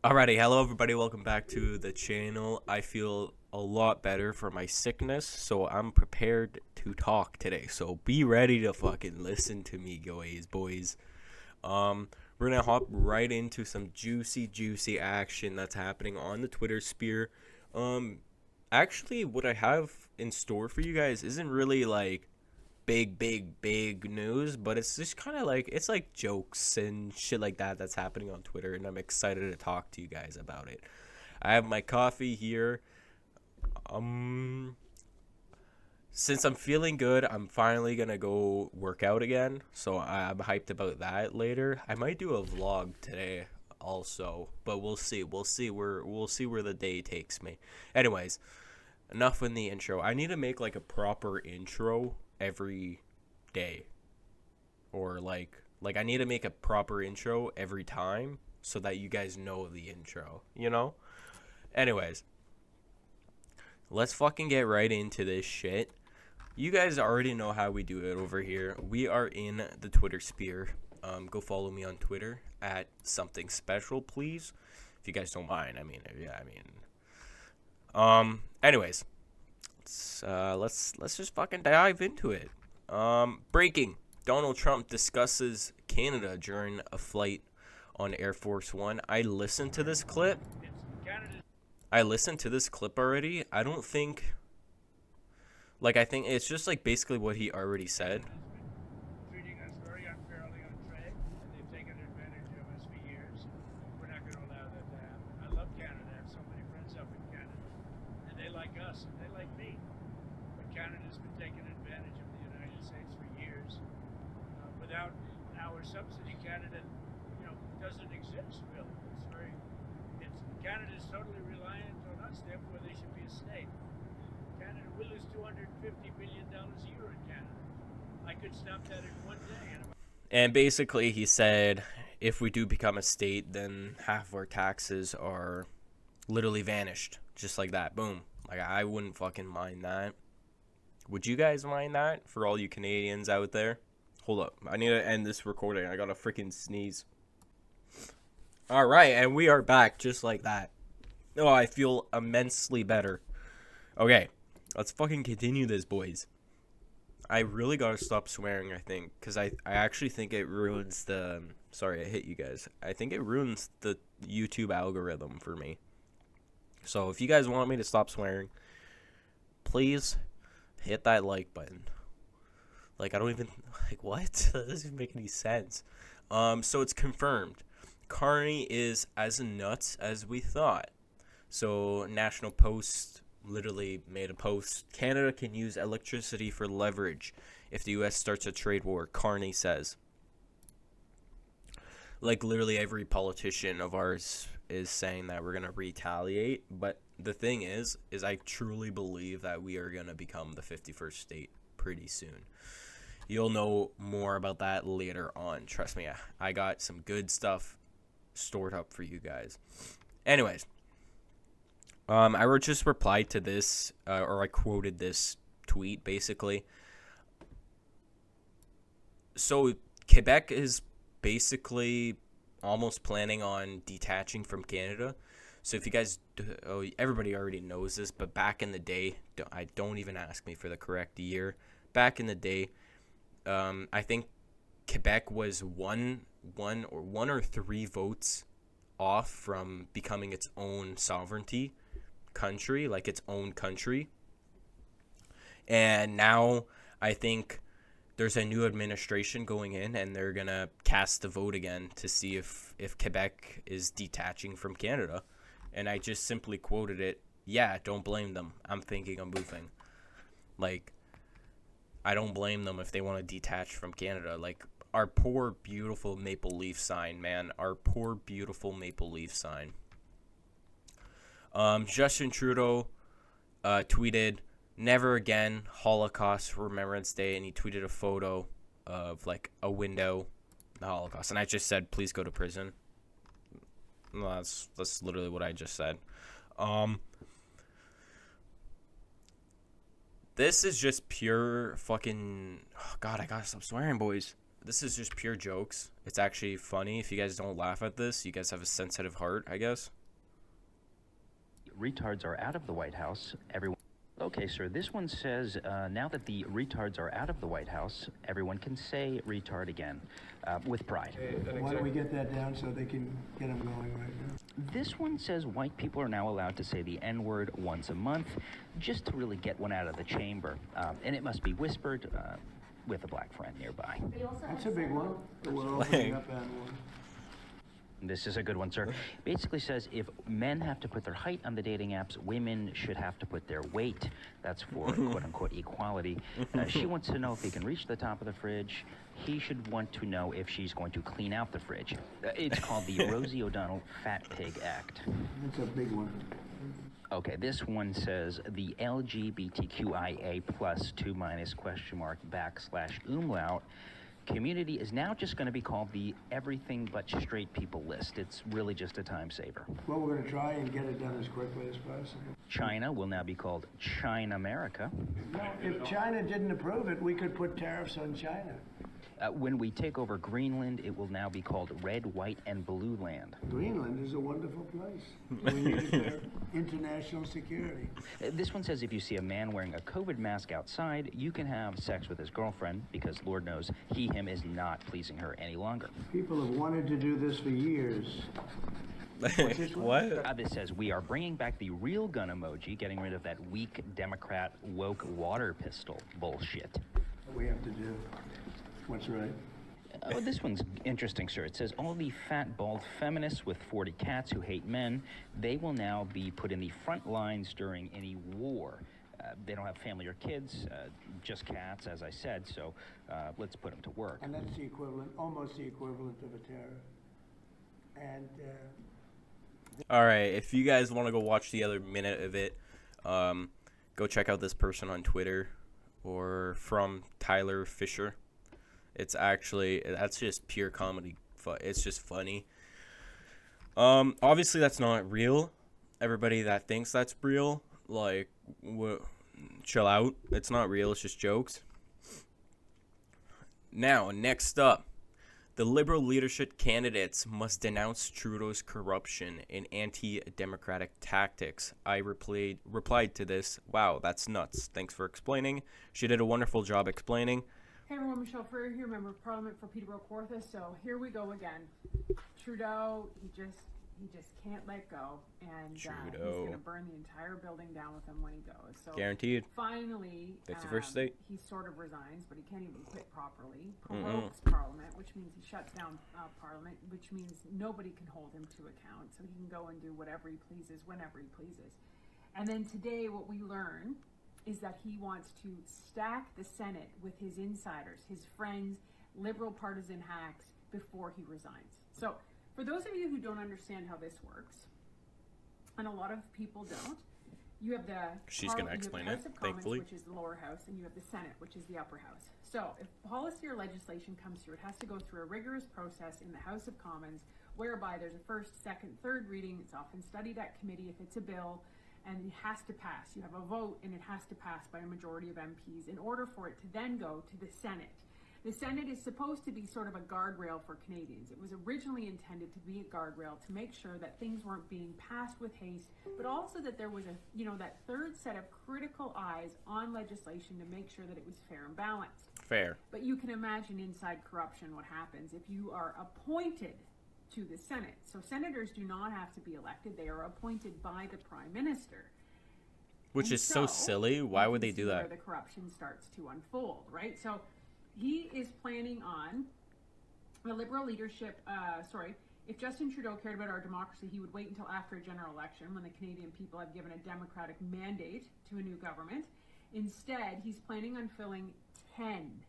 Alrighty, hello everybody, welcome back to the channel. I feel a lot better for my sickness, so I'm prepared to talk today. So be ready to fucking listen to me, boys. Um, we're gonna hop right into some juicy action that's happening on the Twitter sphere. Um, Actually, what I have in store for you guys isn't really like big news, but it's just kind of like it's like jokes and shit like that that's happening on Twitter, and I'm excited to talk to you guys about it. I have my coffee here. Um, since I'm feeling good, I'm finally gonna go work out again, so I'm hyped about that later. I might do a vlog today also, but we'll see. We'll see where the day takes me. Anyways, enough in the intro. I need to make like a proper intro every day, or like I need to make a proper intro every time so that you guys know the intro. Anyways, let's fucking get right into this shit. You guys already know how we do it over here. We are in the Twitter sphere. Go follow me on Twitter at something special, please, if you guys don't mind. Anyways, let's just fucking dive into it. Breaking: Donald Trump discusses Canada during a flight on Air Force One. I listened to this clip already. I think it's just like basically what he already said. Treating us very unfairly on trade, and they've taken advantage of us for years. We're not going to allow that to happen. I love Canada. I have so many friends up in Canada, and they like us, and they like me. But Canada's been taking advantage of the United States for years. Without our subsidy, Canada, doesn't exist really. Canada's totally reliant on us. Therefore, they should be a state. Canada, we lose $250 billion a year in Canada. I could stop that in one day. And basically, he said if we do become a state, then half of our taxes are literally vanished. Just like that. Boom. Like, I wouldn't fucking mind that. Would you guys mind that? For all you Canadians out there? Hold up. I need to end this recording. I gotta freaking sneeze. Alright, and we are back just like that. Oh, I feel immensely better. Okay, let's fucking continue this, boys. I really gotta stop swearing, I think, because I actually think it ruins the... Sorry, I hit you guys. I think it ruins the YouTube algorithm for me. So if you guys want me to stop swearing, please hit that like button. Like, I don't even... Like, what? That doesn't make any sense. So it's confirmed. Carney is as nuts as we thought. So National Post literally made a post. Canada can use electricity for leverage if the U.S. starts a trade war, Carney says. Like, literally every politician of ours is saying that we're going to retaliate. But the thing is I truly believe that we are going to become the 51st state pretty soon. You'll know more about that later on. Trust me, I got some good stuff stored up for you guys. Anyways, I just replied to this, or I quoted this tweet, basically. So, Quebec is basically almost planning on detaching from Canada. So, if you guys, everybody already knows this, but back in the day, don't even ask me for the correct year. Back in the day, I think Quebec was one or three votes off from becoming its own sovereignty country, like its own country. And now I think there's a new administration going in, and they're gonna cast the vote again to see if Quebec is detaching from Canada. And I just simply quoted it. Yeah, don't blame them. I'm thinking of moving. Like, I don't blame them if they want to detach from Canada. Like, our poor, beautiful maple leaf sign, man. Our poor, beautiful maple leaf sign. Justin Trudeau tweeted, "Never again, Holocaust Remembrance Day," and he tweeted a photo of, like, a window, the Holocaust. And I just said, please go to prison. No, that's literally what I just said. This is just pure fucking... Oh, God, I gotta stop swearing, boys. This is just pure jokes. It's actually funny. If you guys don't laugh at this, you guys have a sensitive heart, I guess. Retards are out of the White House. Everyone. Okay, sir. This one says now that the retards are out of the White House, everyone can say retard again with pride. Why don't we get that down so they can get them going right now? This one says white people are now allowed to say the N-word once a month, just to really get one out of the chamber, and it must be whispered with a black friend nearby. That's a big one. We're opening up that one. This is a good one, sir. Basically says if men have to put their height on the dating apps, women should have to put their weight. That's for quote-unquote equality. She wants to know if he can reach the top of the fridge. He should want to know if she's going to clean out the fridge. It's called the Rosie O'Donnell Fat Pig Act. That's a big one. Okay, this one says the LGBTQIA plus 2- umlaut community is now just going to be called the everything but straight people list. It's really just a time saver. Well, we're going to try and get it done as quickly as possible. China will now be called China America. Now, if China didn't approve it, we could put tariffs on China. When we take over Greenland, it will now be called Red, White, and Blue Land. Greenland is a wonderful place. We need it for international security. This one says if you see a man wearing a COVID mask outside, you can have sex with his girlfriend because Lord knows him is not pleasing her any longer. People have wanted to do this for years. What? This says we are bringing back the real gun emoji, getting rid of that weak Democrat woke water pistol bullshit. We have to do what's right. Oh, this one's interesting, sir. It says all the fat, bald feminists with 40 cats who hate men, they will now be put in the front lines during any war. They don't have family or kids, just cats, as I said, so let's put them to work. And that's the equivalent, almost the equivalent of a tariff. And All right, if you guys want to go watch the other minute of it, go check out this person on Twitter or from Tyler Fisher. That's just pure comedy. It's just funny. Obviously that's not real. Everybody that thinks that's real, like, chill out. It's not real. It's just jokes. Now, next up, the Liberal leadership candidates must denounce Trudeau's corruption and anti-democratic tactics. I replied to this. Wow, that's nuts. Thanks for explaining. She did a wonderful job explaining. Hey everyone, Michelle Freer here, Member of Parliament for Peterborough Kawartha. So here we go again. Trudeau, he just can't let go, and he's going to burn the entire building down with him when he goes. So Guaranteed. Finally, 51st state. He sort of resigns, but he can't even quit properly. Prorogues Parliament, which means he shuts down Parliament, which means nobody can hold him to account. So he can go and do whatever he pleases, whenever he pleases. And then today, what we learn is that he wants to stack the Senate with his insiders, his friends, liberal partisan hacks, before he resigns. So for those of you who don't understand how this works, and a lot of people don't, you have the She's going to explain it, House of Commons, thankfully. which is the lower house, and you have the Senate, which is the upper house. So if policy or legislation comes through, it has to go through a rigorous process in the House of Commons, whereby there's a first, second, third reading. It's often studied at committee if it's a bill, and it has to pass. You have a vote, and it has to pass by a majority of MPs in order for it to then go to the Senate. The Senate is supposed to be sort of a guardrail for Canadians. It was originally intended to be a guardrail to make sure that things weren't being passed with haste, but also that there was that third set of critical eyes on legislation to make sure that it was fair and balanced. Fair. But you can imagine inside corruption what happens if you are appointed to the Senate. So senators do not have to be elected. They are appointed by the Prime Minister. Which is so silly. Why would they do that? Where the corruption starts to unfold, right? So he is planning on the Liberal leadership, if Justin Trudeau cared about our democracy, he would wait until after a general election when the Canadian people have given a democratic mandate to a new government. Instead, he's planning on filling 10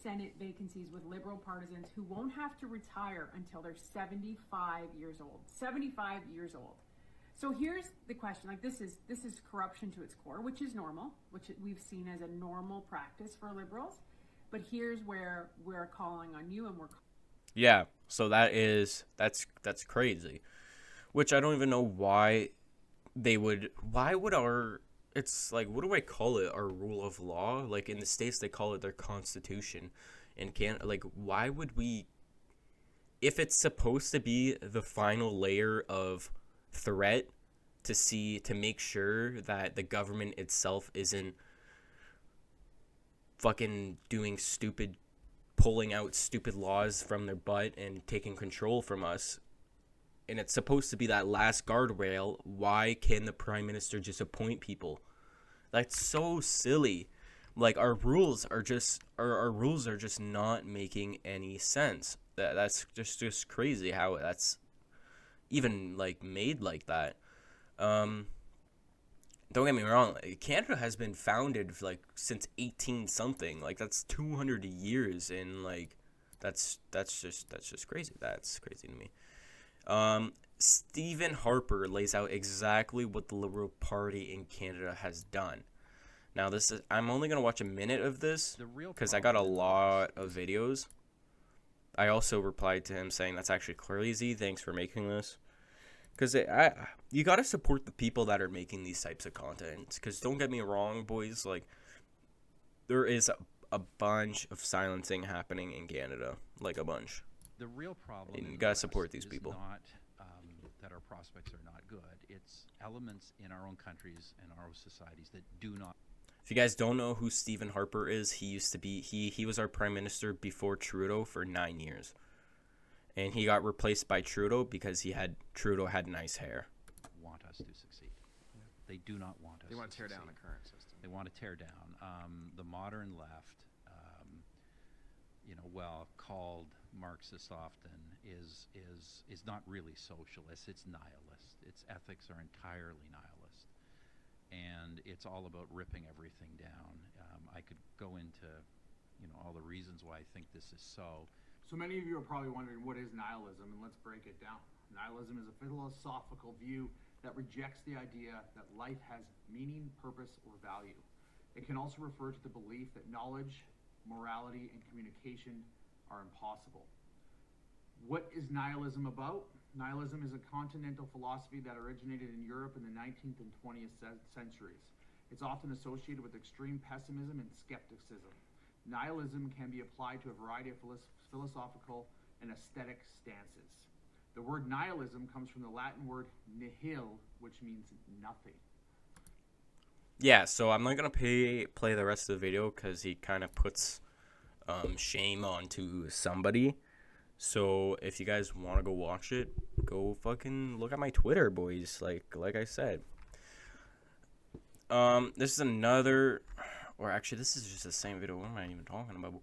Senate vacancies with Liberal partisans who won't have to retire until they're 75 years old. 75 years old. So here's the question, this is corruption to its core, which is normal, which we've seen as a normal practice for Liberals. But here's where we're calling on you, and Yeah, so that's crazy. Which I don't even know why it's like, what do I call it? Our rule of law? Like in the States, they call it their constitution. And can't, like, why would we, if it's supposed to be the final layer of threat to make sure that the government itself isn't fucking pulling out stupid laws from their butt and taking control from us, and it's supposed to be that last guardrail, why can the prime minister just appoint people? That's so silly. Like, our rules are just not making any sense. That's just crazy how that's even, like, made like that. Don't get me wrong, Canada has been founded like since 18 something. Like, that's 200 years, and like that's just crazy. That's crazy to me. Stephen Harper lays out exactly what the Liberal Party in Canada has done. Now, I'm only going to watch a minute of this because I got a lot of videos. I also replied to him saying that's actually crazy. Thanks for making this. Because you got to support the people that are making these types of content. Because don't get me wrong, boys. Like, there is a bunch of silencing happening in Canada. Like, a bunch. The real problem and you got to support these is people. Not that our prospects are not good. It's elements in our own countries and our own societies that do not. If you guys don't know who Stephen Harper is, he was our prime minister before Trudeau for 9 years. And he got replaced by Trudeau because Trudeau had nice hair. Want us to succeed. Yeah. They do not want us. They want to tear succeed. down the current system. They want to tear down the modern left. Called Marxist often is not really socialist. It's nihilist. Its ethics are entirely nihilist, and it's all about ripping everything down. I could go into all the reasons why I think this is so. So many of you are probably wondering, what is nihilism, and let's break it down. Nihilism is a philosophical view that rejects the idea that life has meaning, purpose, or value. It can also refer to the belief that knowledge, morality, and communication are impossible. What is nihilism about? Nihilism is a continental philosophy that originated in Europe in the 19th and 20th centuries. It's often associated with extreme pessimism and skepticism. Nihilism can be applied to a variety of philosophical and aesthetic stances. The word nihilism comes from the Latin word nihil, which means nothing. Yeah, so I'm not going to play the rest of the video because he kind of puts shame onto somebody. So if you guys want to go watch it, go fucking look at my Twitter, boys. Like I said. This is another... Or actually, this is just the same video. What am I even talking about?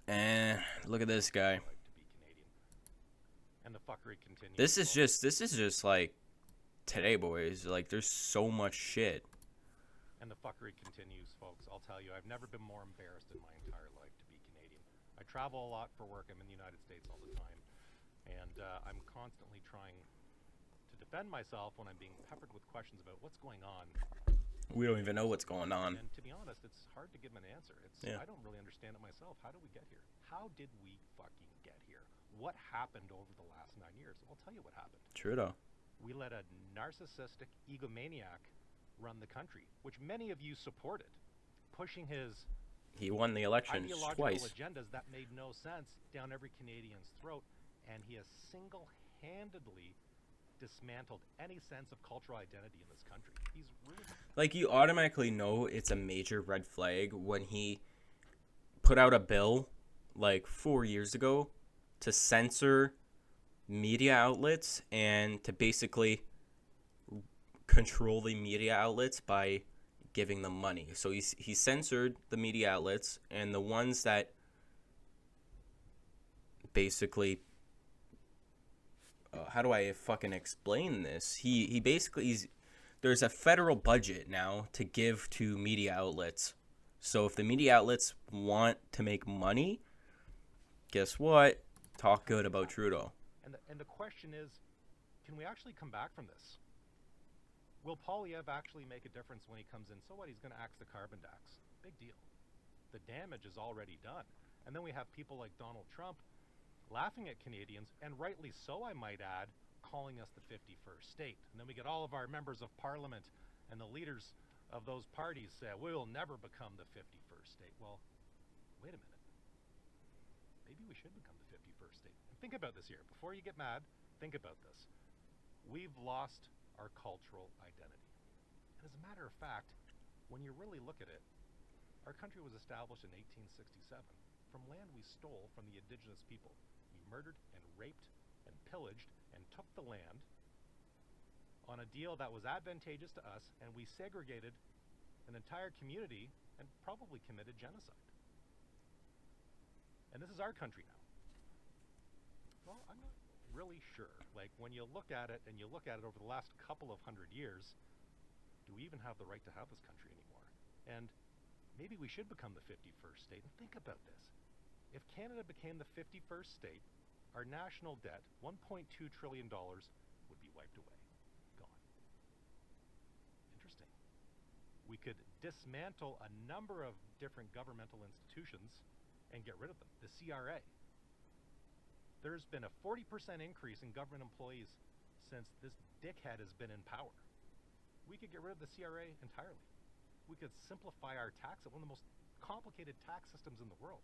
And look at this guy. And the fuckery continues. This is just like today, boys. Like, there's so much shit. And the fuckery continues, folks. I'll tell you, I've never been more embarrassed in my entire life to be Canadian. I travel a lot for work. I'm in the United States all the time. And I'm constantly trying to defend myself when I'm being peppered with questions about what's going on. We don't even know what's going on. And to be honest, it's hard to give an answer. I don't really understand it myself. How did we get here? How did we fucking get here? What happened over the last 9 years? I'll tell you what happened. Trudeau. We let a narcissistic egomaniac run the country, which many of you supported, pushing his he won the elections ideological twice. agendas that made no sense down every Canadian's throat, and he has single-handedly dismantled any sense of cultural identity in this country. He's really like, you automatically know it's a major red flag when he put out a bill like 4 years ago to censor media outlets and to basically control the media outlets by giving them money. So he censored the media outlets, and the ones that basically how do I fucking explain this? He basically there's a federal budget now to give to media outlets. So if the media outlets want to make money, guess what? Talk good about Trudeau. And the question is, can we actually come back from this? Will Poilievre actually make a difference when he comes in? So what? He's going to axe the carbon tax. Big deal. The damage is already done. And then we have people like Donald Trump laughing at Canadians, and rightly so, I might add, calling us the 51st state. And then we get all of our members of parliament and the leaders of those parties say, we will never become the 51st state. Well, wait a minute. Maybe we should become the 51st state. And think about this here. Before you get mad, think about this. We've lost our cultural identity. And as a matter of fact, when you really look at it, our country was established in 1867 from land we stole from the indigenous people. We murdered and raped and pillaged and took the land on a deal that was advantageous to us, and we segregated an entire community and probably committed genocide. And this is our country now. Well, I'm not really sure. Like, when you look at it, and you look at it over the last couple of 100 years, do we even have the right to have this country anymore? And maybe we should become the 51st state. And think about this. If Canada became the 51st state, our national debt, $1.2 trillion, would be wiped away. Gone. Interesting. We could dismantle a number of different governmental institutions and get rid of them. The CRA. There's been a 40% increase in government employees since this dickhead has been in power. We could get rid of the CRA entirely. We could simplify our tax, one of the most complicated tax systems in the world.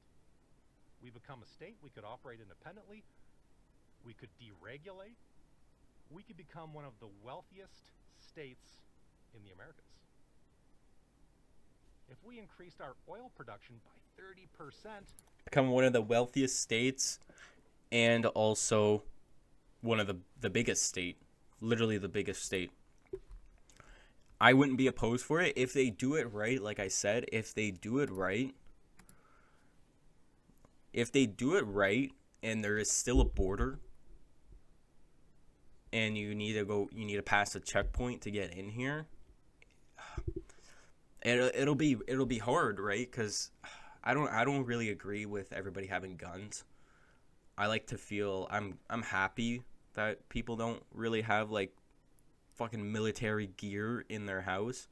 We become a state, we could operate independently, we could deregulate, we could become one of the wealthiest states in the Americas. If we increased our oil production by 30%, Become one of the wealthiest states, and also one of the biggest state, literally the biggest state. I wouldn't be opposed for it if they do it right. Like I said, if they do it right, and there is still a border, and you need to pass a checkpoint to get in here. It'll be hard, right? Because I don't really agree with everybody having guns. I like to feel I'm happy that people don't really have like fucking military gear in their house.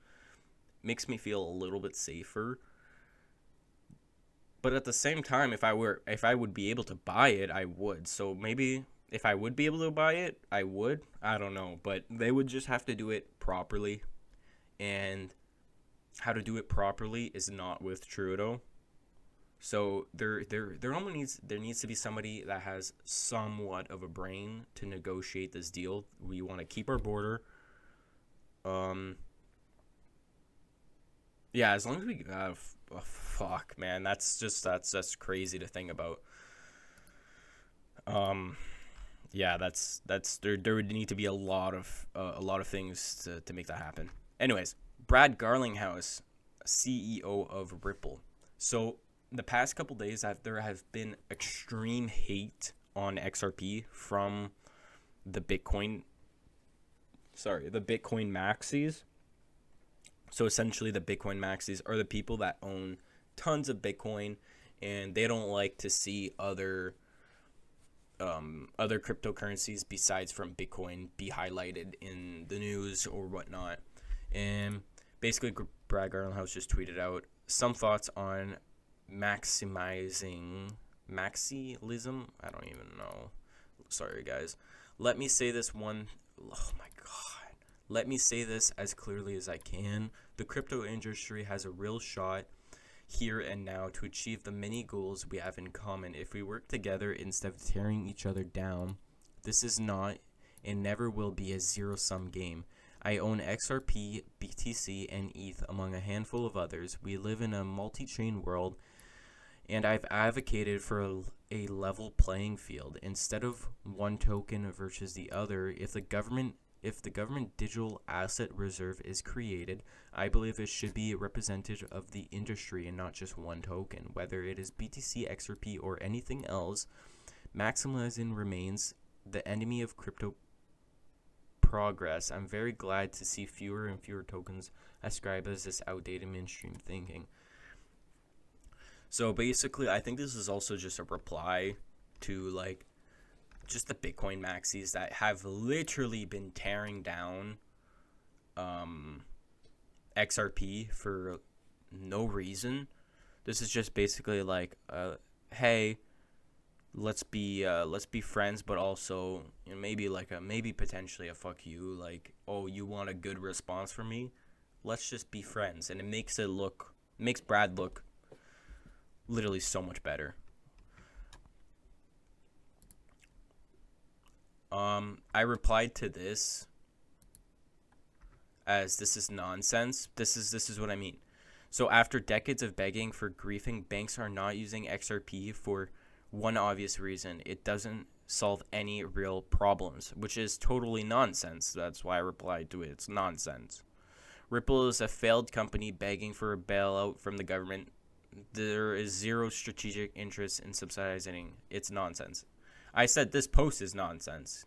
Makes me feel a little bit safer. But at the same time, if I would be able to buy it, I would. So maybe if I would be able to buy it, I would. I don't know, but they would just have to do it properly. And how to do it properly is not with Trudeau. So there needs to be somebody that has somewhat of a brain to negotiate this deal. We want to keep our border. Yeah, as long as we fuck, man, that's crazy to think about. Yeah, that's there would need to be a lot of things to make that happen. Anyways, Brad Garlinghouse, CEO of Ripple. So the past couple days, there has been extreme hate on XRP from the Bitcoin maxis. So essentially, the Bitcoin maxis are the people that own tons of Bitcoin, and they don't like to see other cryptocurrencies besides from Bitcoin be highlighted in the news or whatnot. And basically, Brad Garlinghouse just tweeted out some thoughts on maximalism. I don't even know. Sorry, guys. Let me say this as clearly as I can. The crypto industry has a real shot here and now to achieve the many goals we have in common. If we work together instead of tearing each other down, this is not and never will be a zero-sum game. I own XRP, BTC, and ETH among a handful of others. We live in a multi-chain world, and I've advocated for a level playing field instead of one token versus the other. If the government digital asset reserve is created, I believe it should be representative of the industry and not just one token. Whether it is BTC, XRP, or anything else, maximalism remains the enemy of crypto progress. I'm very glad to see fewer and fewer tokens ascribed as this outdated mainstream thinking. So basically, I think this is also just a reply to like just the Bitcoin maxis that have literally been tearing down XRP for no reason. This is just basically like, hey, let's be friends, but also, you know, maybe potentially a fuck you. Like, oh, you want a good response from me? Let's just be friends, and it makes Brad look literally so much better. I replied to this as this is nonsense. This is what I mean. So after decades of begging for griefing, banks are not using XRP for one obvious reason. It doesn't solve any real problems, which is totally nonsense. That's why I replied to it. It's nonsense. Ripple is a failed company begging for a bailout from the government. There is zero strategic interest in subsidizing. It's nonsense. I said this post is nonsense.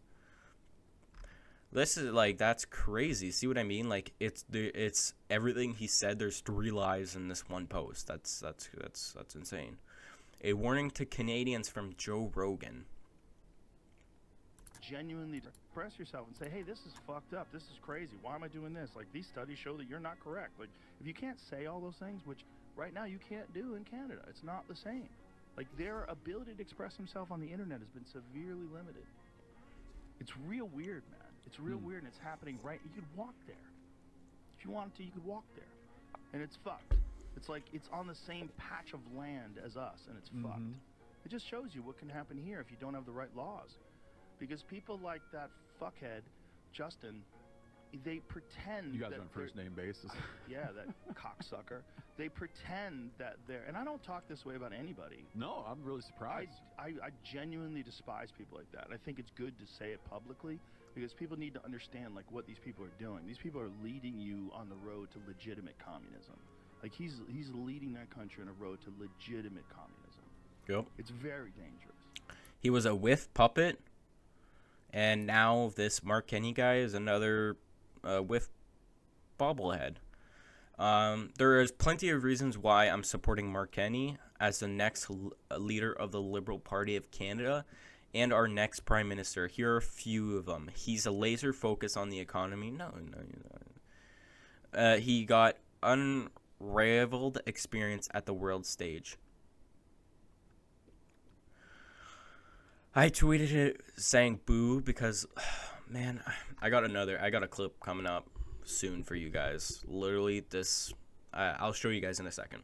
This is like, that's crazy. See what I mean? Like, it's everything he said. There's 3 lies in this one post. That's insane. A warning to Canadians from Joe Rogan. Genuinely express yourself and say, hey, this is fucked up. This is crazy. Why am I doing this? Like, these studies show that you're not correct. Like, if you can't say all those things, which right now you can't do in Canada, it's not the same. Like, their ability to express themselves on the internet has been severely limited. It's real weird, man. It's real weird, and it's happening right. You could walk there. If you wanted to, you could walk there. And it's fucked. It's like it's on the same patch of land as us, and it's fucked. It just shows you what can happen here if you don't have the right laws. Because people like that fuckhead, Justin, they pretend. You guys that are on first name basis. Yeah, that cocksucker. They pretend that they're, and I don't talk this way about anybody. No, I'm really surprised. I genuinely despise people like that. I think it's good to say it publicly because people need to understand like what these people are doing. These people are leading you on the road to legitimate communism. Like he's leading that country on a road to legitimate communism. Yep. It's very dangerous. He was a whiff puppet, and now this Mark Kenny guy is another whiff bobblehead. There is plenty of reasons why I'm supporting Mark Kenny as the next leader of the Liberal Party of Canada and our next Prime Minister. Here are a few of them. He's a laser focus on the economy. No. He got unrivaled experience at the world stage. I tweeted it saying boo because, man, I got a clip coming up soon for you guys. Literally this, I'll show you guys in a second.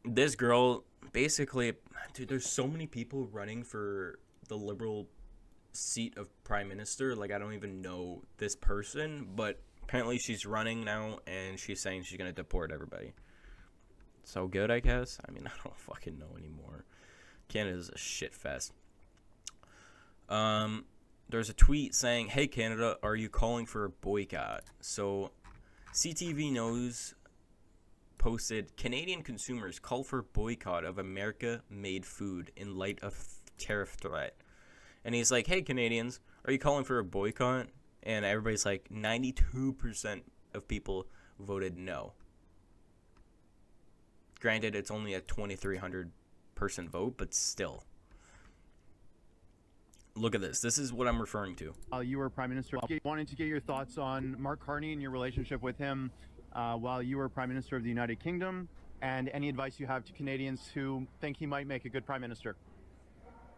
This girl, basically, dude, there's so many people running for the Liberal seat of Prime Minister. Like, I don't even know this person, but apparently she's running now, and she's saying she's gonna deport everybody. So good, I guess. I mean, I don't fucking know anymore. Canada's a shit fest. There's a tweet saying, "Hey Canada, are you calling for a boycott?" So CTV News posted, "Canadian consumers call for boycott of America-made food in light of tariff threat." And he's like, "Hey Canadians, are you calling for a boycott?" And everybody's like, 92% of people voted no. Granted, it's only a 2,300 person vote, but still. Look at this. This is what I'm referring to. You were Prime Minister. Wanted to get your thoughts on Mark Carney and your relationship with him while you were Prime Minister of the United Kingdom, and any advice you have to Canadians who think he might make a good Prime Minister.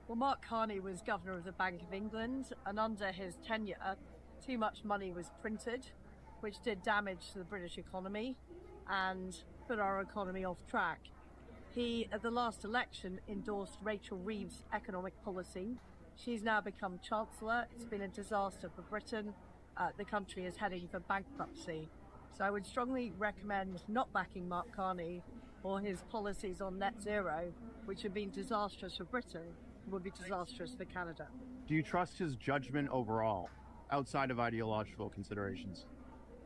Well, Mark Carney was Governor of the Bank of England, and under his tenure, too much money was printed, which did damage to the British economy and put our economy off track. He, at the last election, endorsed Rachel Reeves' economic policy. She's now become Chancellor. It's been a disaster for Britain. The country is heading for bankruptcy. So I would strongly recommend not backing Mark Carney or his policies on net zero, which have been disastrous for Britain, would be disastrous for Canada. Do you trust his judgment overall, outside of ideological considerations?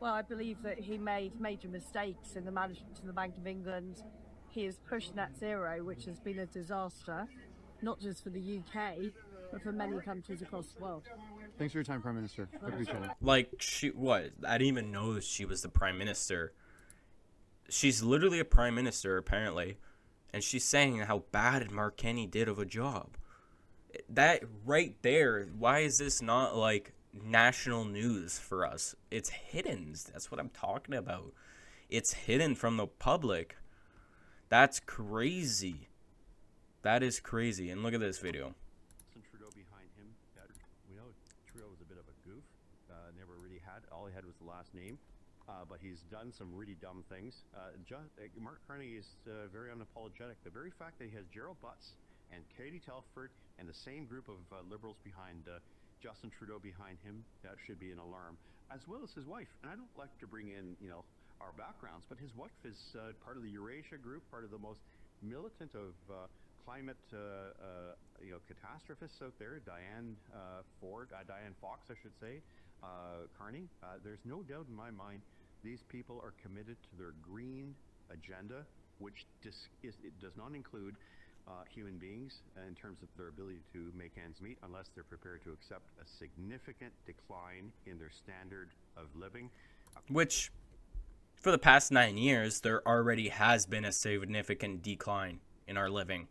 Well, I believe that he made major mistakes in the management of the Bank of England. He has pushed net zero, which has been a disaster, not just for the UK, but for many countries across the world. Thanks for your time, Prime Minister. I appreciate it. Like, what? I didn't even know that she was the Prime Minister. She's literally a Prime Minister, apparently. And she's saying how bad Mark Kenny did of a job. That right there, why is this not, like, national news for us? It's hidden. That's what I'm talking about. It's hidden from the public. That's crazy. That is crazy. And look at this video. Trudeau behind him. We know Trudeau was a bit of a goof. Never really had. All he had was the last name. but he's done some really dumb things. Mark Carney is very unapologetic. The very fact that he has Gerald Butts and Katie Telford and the same group of liberals behind Justin Trudeau behind him, that should be an alarm, as well as his wife. And I don't like to bring in, our backgrounds, but his wife is part of the Eurasia group, part of the most militant of climate, catastrophists out there. Diane Fox, I should say, Carney. There's no doubt in my mind these people are committed to their green agenda, which it does not include human beings in terms of their ability to make ends meet, unless they're prepared to accept a significant decline in their standard of living. Which, for the past 9 years, there already has been a significant decline in our living.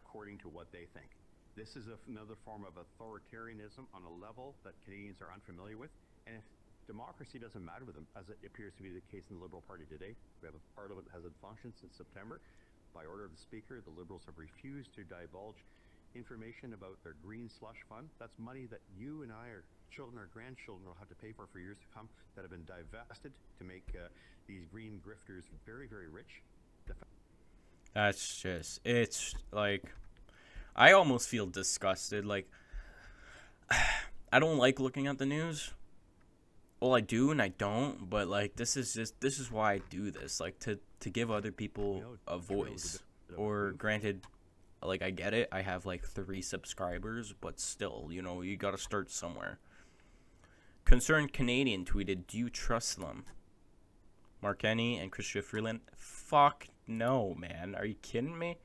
According to what they think. This is another form of authoritarianism on a level that Canadians are unfamiliar with. And if democracy doesn't matter with them, as it appears to be the case in the Liberal Party today, we have a parliament that hasn't functioned since September. By order of the Speaker, the Liberals have refused to divulge information about their green slush fund. That's money that you and I, our children, our grandchildren will have to pay for years to come, that have been divested to make these green grifters very, very rich. That's just, it's like, I almost feel disgusted. Like, I don't like looking at the news. Well, I do and I don't, but like, this is why I do this, like, to give other people a voice. Or granted, like, I get it, I have like 3 subscribers, but still, you gotta start somewhere. Concerned Canadian tweeted, "Do you trust them?" Mark Carney and Chrystia Freeland, fuck no, man. Are you kidding me?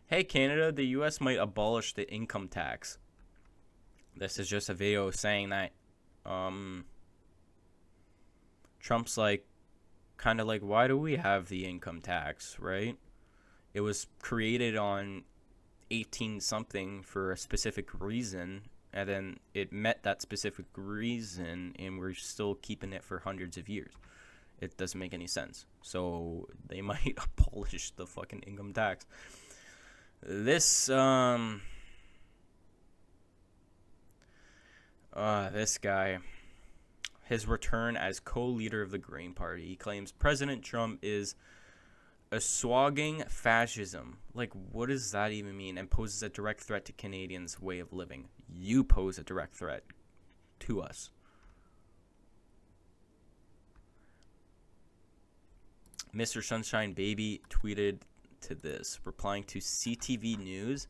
Hey, Canada, the US might abolish the income tax. This is just a video saying that, Trump's like, kind of like, why do we have the income tax, right? It was created on 18-something for a specific reason, and then it met that specific reason, and we're still keeping it for hundreds of years. It doesn't make any sense. So they might abolish the fucking income tax. This guy, his return as co-leader of the Green Party, he claims President Trump is assuaging fascism. Like, what does that even mean? And poses a direct threat to Canadians' way of living. You pose a direct threat to us. Mr. Sunshine Baby tweeted to this, replying to CTV News,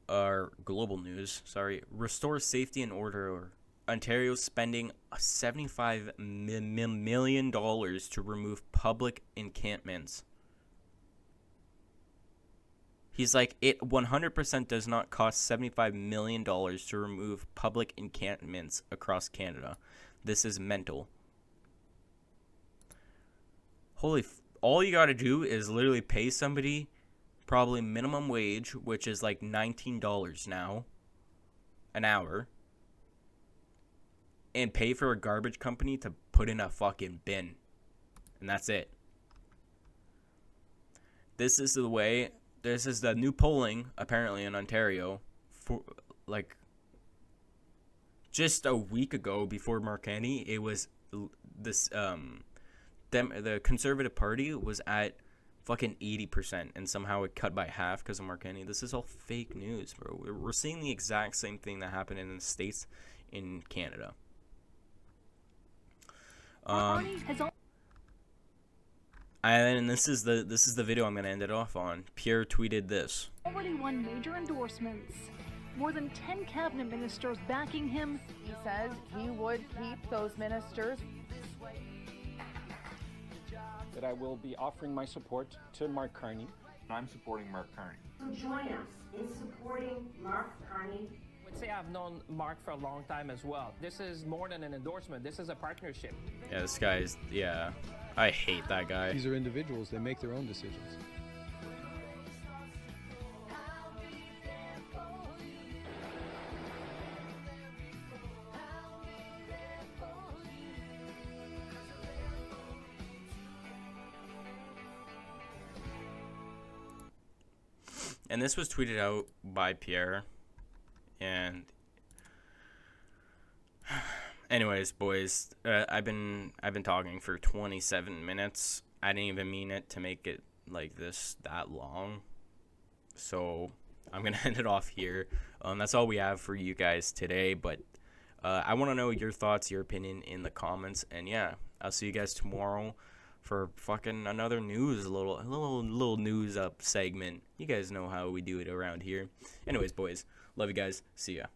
or Global News, sorry, restore safety and order. Ontario spending $75 million to remove public encampments. He's like, it 100% does not cost $75 million to remove public encampments across Canada. This is mental. All you gotta do is literally pay somebody probably minimum wage, which is like $19 now an hour, and pay for a garbage company to put in a fucking bin. And that's it. This is the way, this is the new polling apparently in Ontario for like just a week ago before Mark Carney. It was this the Conservative Party was at fucking 80%, and somehow it cut by half because of Mark Carney. This is all fake news, bro. We're seeing the exact same thing that happened in the States in Canada. And this is the video I'm gonna end it off on. Pierre tweeted this. Already won major endorsements. More than 10 cabinet ministers backing him. He says he would keep those ministers. That I will be offering my support to Mark Carney. I'm supporting Mark Carney. So join us in supporting Mark Carney. I would say I've known Mark for a long time as well. This is more than an endorsement. This is a partnership. Yeah, this guy's, yeah. I hate that guy. These are individuals. They make their own decisions. And this was tweeted out by Pierre, and anyways, boys, I've been talking for 27 minutes. I didn't even mean it to make it like this that long. So I'm gonna end it off here. That's all we have for you guys today. But I want to know your thoughts, your opinion in the comments. And yeah, I'll see you guys tomorrow for fucking another little news up segment. You guys know how we do it around here. Anyways, boys, love you guys. See ya.